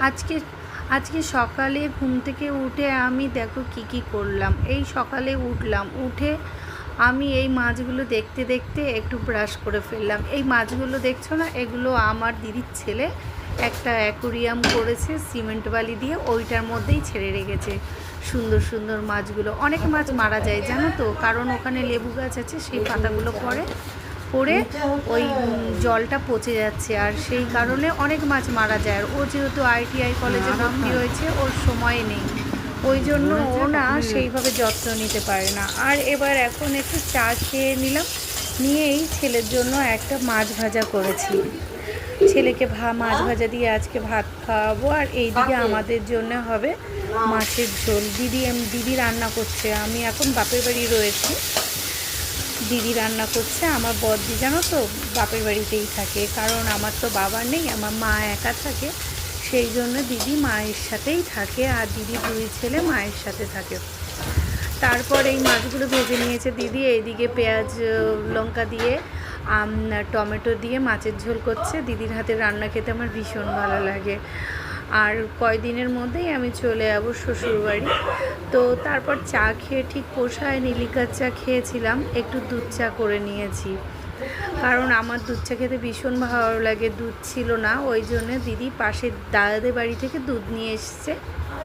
আজকে আজকে সকালে ঘুম থেকে উঠে আমি দেখো কি করলাম। এই সকালে উঠলাম, উঠে আমি এই মাছগুলো দেখতে দেখতে একটু ব্রাশ করে ফেললাম। এই মাছগুলো দেখছো না, এগুলো আমার দিদির ছেলে একটা অ্যাকোরিয়াম করেছে সিমেন্ট বালি দিয়ে, ওইটার মধ্যেই ছেড়ে রেখেছে সুন্দর সুন্দর মাছগুলো। অনেক মাছ মারা যায় জানো তো, কারণ ওখানে লেবু গাছ আছে, সেই পাতাগুলো পড়ে ওই জলটা পচে যাচ্ছে, আর সেই কারণে অনেক মাছ মারা যায়। আর ও যেহেতু ITI কলেজে ভর্তি হয়েছে, ওর সময় নেই, ওই জন্য ও না সেইভাবে যত্ন নিতে পারে না। আর এবার এখন একটু চা খেয়ে নিলাম, নিয়েই ছেলের জন্য একটা মাছ ভাজা করেছি। ছেলেকে মাছ ভাজা দিয়ে আজকে ভাত খাওয়াবো। আর এইদিকে আমাদের জন্য হবে মাছের ঝোল। দিদি রান্না করছে, আমি এখন বাপের বাড়ি রয়েছি। দিদি রান্না করছে। আমার বড়দি জানো তো বাপের বাড়িতেই থাকে, কারণ আমার তো বাবা নেই, আমার মা একা থাকে, সেই জন্য দিদি মায়ের সাথেই থাকে, আর দিদি দুই ছেলে মায়ের সাথে থাকে। তারপর এই মাছগুলো ভেজে নিয়েছে দিদি, এইদিকে পেঁয়াজ লঙ্কা দিয়ে টমেটো দিয়ে মাছের ঝোল করছে। দিদির হাতে রান্না খেতে আমার ভীষণ ভালো লাগে। আর কয়দিনের মধ্যেই আমি চলে যাবো শ্বশুরবাড়ি। তো তারপর চা খেয়ে ঠিক পোষায়নি, লিকার চা খেয়েছিলাম, একটু দুধ চা করে নিয়েছি, কারণ আমার দুধ চা খেতে ভীষণ ভালো লাগে। দুধ ছিল না, ওই জন্য দিদি পাশের দাদাদের বাড়ি থেকে দুধ নিয়ে এসছে।